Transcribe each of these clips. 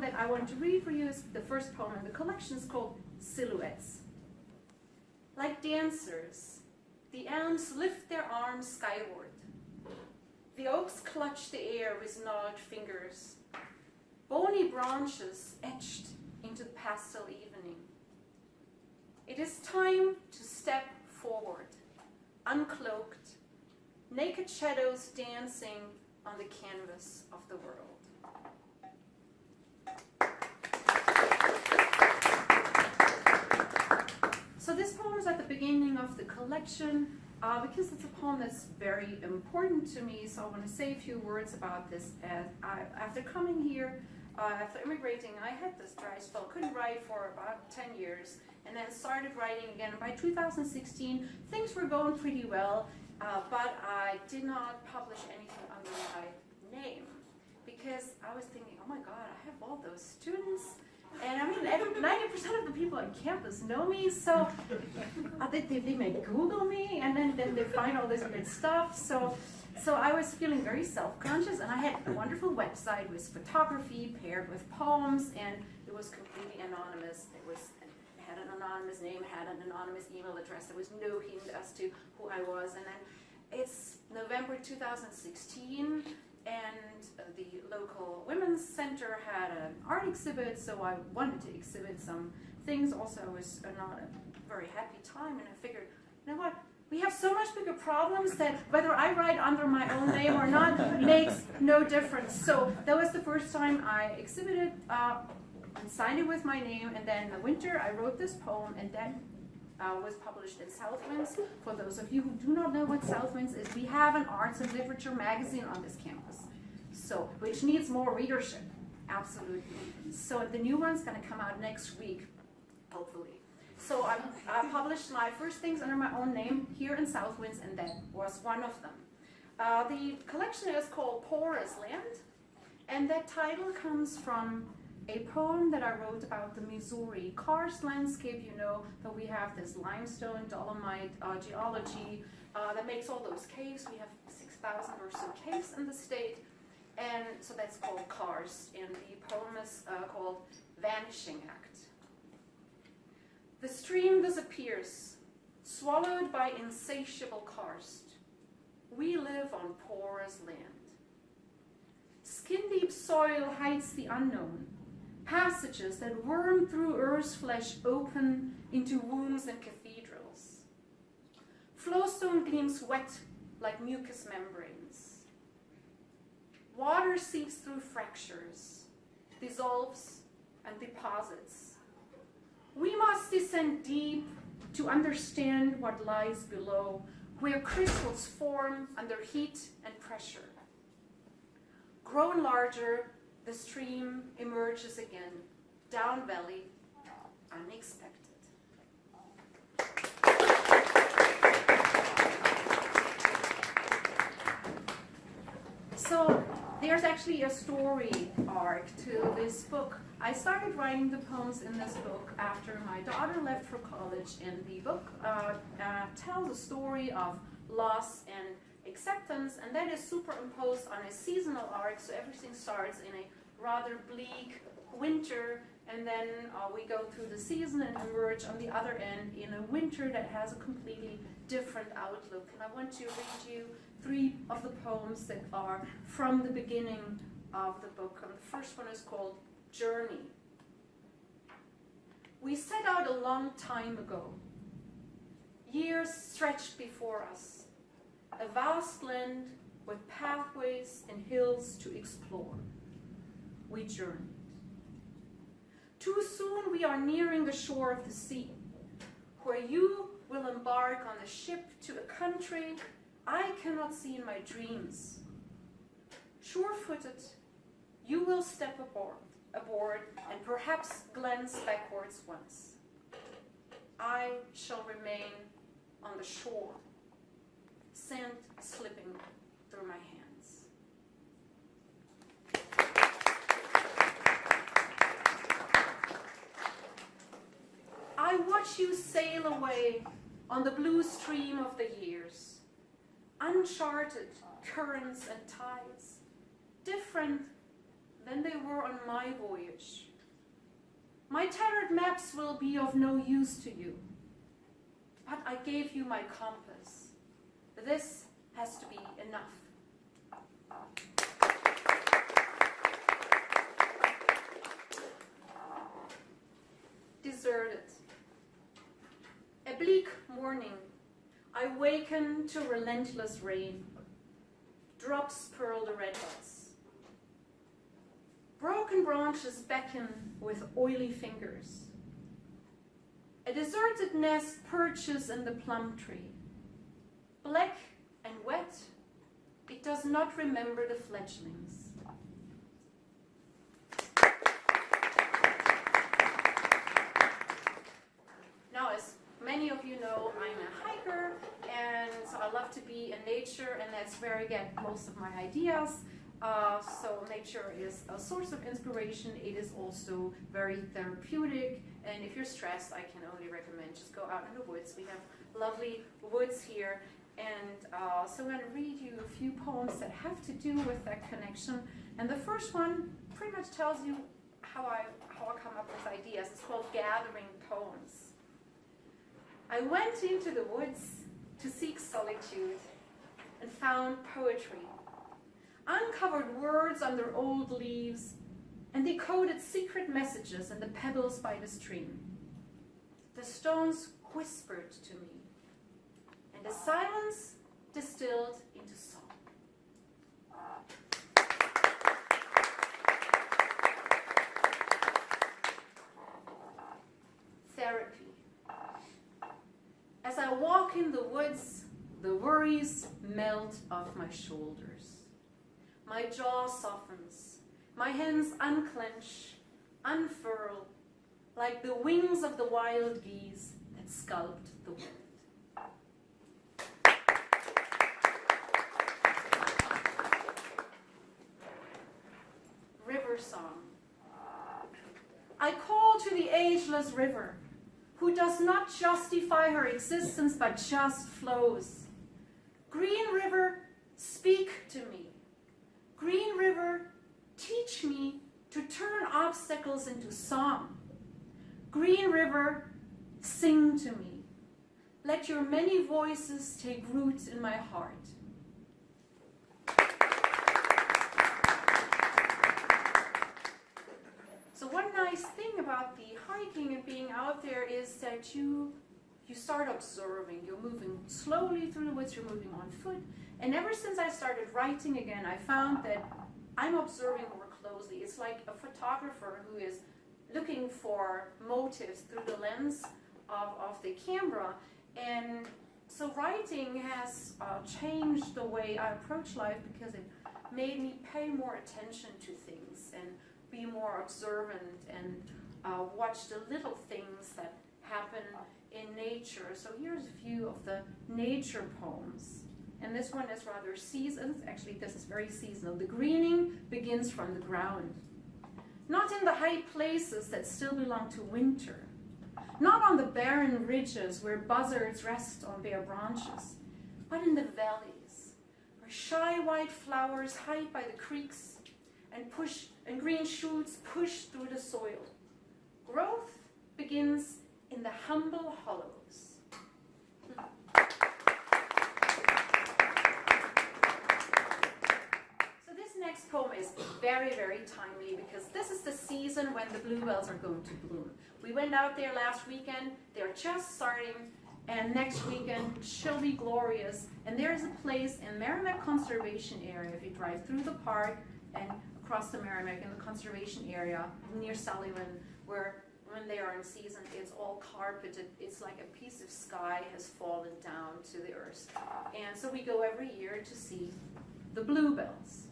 that I want to read for you is the first poem in the collection. It's called Silhouettes. Like dancers, the elms lift their arms skyward. The oaks clutch the air with gnarled fingers. Bony branches etched into the pastel evening. It is time to step forward, uncloaked, naked shadows dancing on the canvas of the world. So this poem is at the beginning of the collection because it's a poem that's very important to me, so I want to say a few words about this. After coming here, after immigrating, I had this dry spell, couldn't write for about 10 years, and then started writing again. By 2016, things were going pretty well, but I did not publish anything under my name because I was thinking, oh my God, I have all those students. And I mean, 90% of the people on campus know me, so they may Google me, and then they find all this weird stuff. So I was feeling very self-conscious, and I had a wonderful website with photography paired with poems, and it was completely anonymous. Had an anonymous name, had an anonymous email address. There was no hint as to who I was. And then it's November 2016. And the local women's center had an art exhibit, so I wanted to exhibit some things. Also, it was not a very happy time, and I figured, you know what, we have so much bigger problems that whether I write under my own name or not makes no difference. So that was the first time I exhibited and signed it with my name, and then in the winter I wrote this poem, and then was published in Southwinds. For those of you who do not know what Southwinds is, we have an arts and literature magazine on this campus, so which needs more readership, absolutely. So the new one's going to come out next week, hopefully. So I published my first things under my own name here in Southwinds, and that was one of them. The collection is called Porous Land, and that title comes from a poem that I wrote about the Missouri karst landscape. You know that we have this limestone dolomite geology that makes all those caves. We have 6,000 or so caves in the state, and so that's called karst, and the poem is called Vanishing Act. The stream disappears, swallowed by insatiable karst. We live on porous land. Skin-deep soil hides the unknown. Passages that worm through earth's flesh open into wombs and cathedrals. Flowstone gleams wet like mucous membranes. Water seeps through fractures, dissolves and deposits. We must descend deep to understand what lies below, where crystals form under heat and pressure. Grown larger, the stream emerges again, down valley, unexpected. So there's actually a story arc to this book. I started writing the poems in this book after my daughter left for college, and the book tells a story of loss and acceptance, and that is superimposed on a seasonal arc, so everything starts in a rather bleak winter, and then we go through the season and emerge on the other end in a winter that has a completely different outlook. And I want to read you 3 of the poems that are from the beginning of the book. And the first one is called Journey. We set out a long time ago. Years stretched before us. A vast land with pathways and hills to explore. We journeyed. Too soon we are nearing the shore of the sea, where you will embark on a ship to a country I cannot see in my dreams. Sure-footed, you will step aboard and perhaps glance backwards once. I shall remain on the shore, sand slipping through my hands. I watch you sail away on the blue stream of the years, uncharted currents and tides, different than they were on my voyage. My tattered maps will be of no use to you, but I gave you my compass. This has to be enough. Deserted. A bleak morning, I waken to relentless rain. Drops pearl the redbuds. Broken branches beckon with oily fingers. A deserted nest perches in the plum tree. Black and wet, it does not remember the fledglings. Now, as many of you know, I'm a hiker, and so I love to be in nature, and that's where I get most of my ideas. So nature is a source of inspiration. It is also very therapeutic, and if you're stressed, I can only recommend just go out in the woods. We have lovely woods here, and so I'm going to read you a few poems that have to do with that connection. And the first one pretty much tells you how I come up with ideas. It's called Gathering Poems. I went into the woods to seek solitude and found poetry, uncovered words under old leaves, and decoded secret messages in the pebbles by the stream. The stones whispered to me, and the silence distilled into song. Therapy. As I walk in the woods, the worries melt off my shoulders. My jaw softens, my hands unclench, unfurl, like the wings of the wild geese that sculpt the wind. River song. I call to the ageless river, who does not justify her existence but just flows. Green River, speak to me. Green River, teach me to turn obstacles into song. Green River, sing to me. Let your many voices take root in my heart. So one nice thing about the hiking and being out there is that you start observing. You're moving slowly through the woods, you're moving on foot. And ever since I started writing again, I found that I'm observing more closely. It's like a photographer who is looking for motives through the lens of the camera. And so writing has changed the way I approach life because it made me pay more attention to things and be more observant and watch the little things that happen in nature. So here's a few of the nature poems. And this one is rather seasonal. Actually, this is very seasonal. The greening begins from the ground. Not in the high places that still belong to winter. Not on the barren ridges where buzzards rest on bare branches, but in the valleys, where shy white flowers hide by the creeks and green shoots push through the soil. Growth begins in the humble hollows. So this next poem is very, very timely because this is the season when the bluebells are going to bloom. We went out there last weekend, they're just starting, and next weekend shall be glorious. And there's a place in Merrimack Conservation Area, if you drive through the park and across the Merrimack in the conservation area near Sullivan, where when they are in season, it's all carpeted. It's like a piece of sky has fallen down to the earth. And so we go every year to see the bluebells.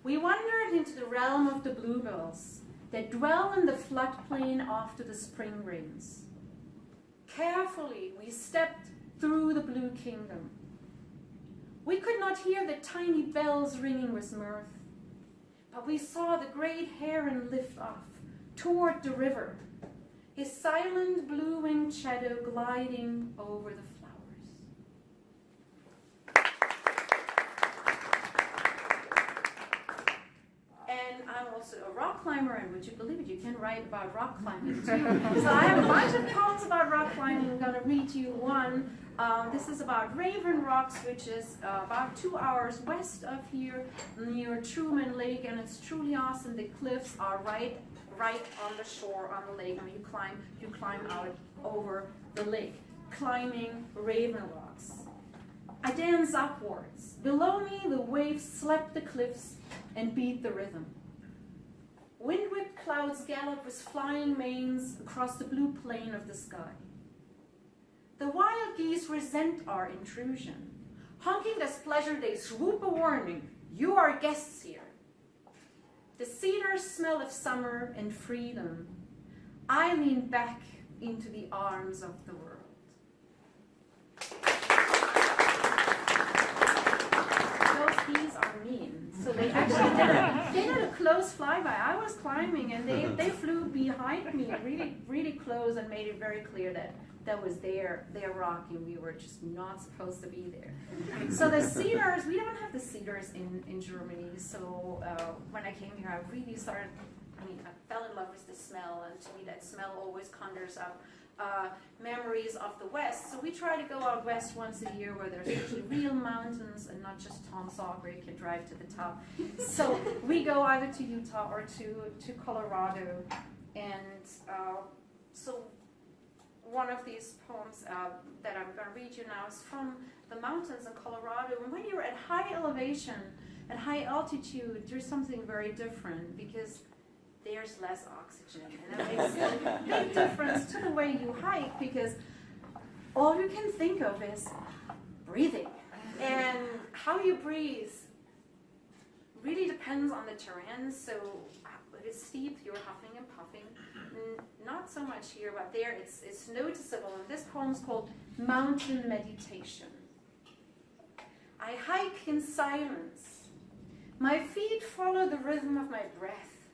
We wandered into the realm of the bluebells that dwell in the floodplain after the spring rains. Carefully, we stepped through the blue kingdom. We could not hear the tiny bells ringing with mirth, but we saw the great heron lift off toward the river, his silent blue-winged shadow gliding over the flowers. And I will climber, and would you believe it, you can write about rock climbing too. So I have a bunch of poems about rock climbing. I'm going to read you one. This is about Raven Rocks, which is about 2 hours west of here, near Truman Lake, and it's truly awesome. The cliffs are right on the shore, on the lake, and you climb out over the lake, climbing Raven Rocks. I dance upwards. Below me, the waves slap the cliffs and beat the rhythm. Wind-whipped clouds gallop with flying manes across the blue plain of the sky. The wild geese resent our intrusion. Honking displeasure, they swoop a warning. You are guests here. The cedars smell of summer and freedom. I lean back into the arms of the world. Those geese are mean. So they actually did a close flyby. I was climbing and they flew behind me really, really close and made it very clear that was their rock and we were just not supposed to be there. So the cedars, we don't have the cedars in Germany. So when I came here, I really started, I fell in love with the smell, and to me that smell always conjures up memories of the West. So we try to go out west once a year where there's actually real mountains and not just Tom Saw where you can drive to the top. So we go either to Utah or to Colorado. And so one of these poems that I'm going to read you now is from the mountains in Colorado. And when you're at high elevation, at high altitude, there's something very different because there's less oxygen. And that makes a big difference to the way you hike because all you can think of is breathing. And how you breathe really depends on the terrain. So if it's steep, you're huffing and puffing. Not so much here, but there it's noticeable. And this poem's called Mountain Meditation. I hike in silence. My feet follow the rhythm of my breath,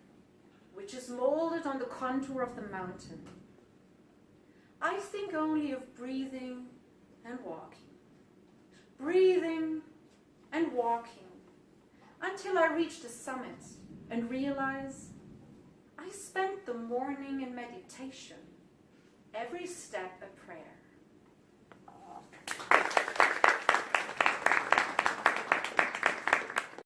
which is molded on the contour of the mountain. I think only of breathing and walking until I reach the summit and realize I spent the morning in meditation, every step a prayer.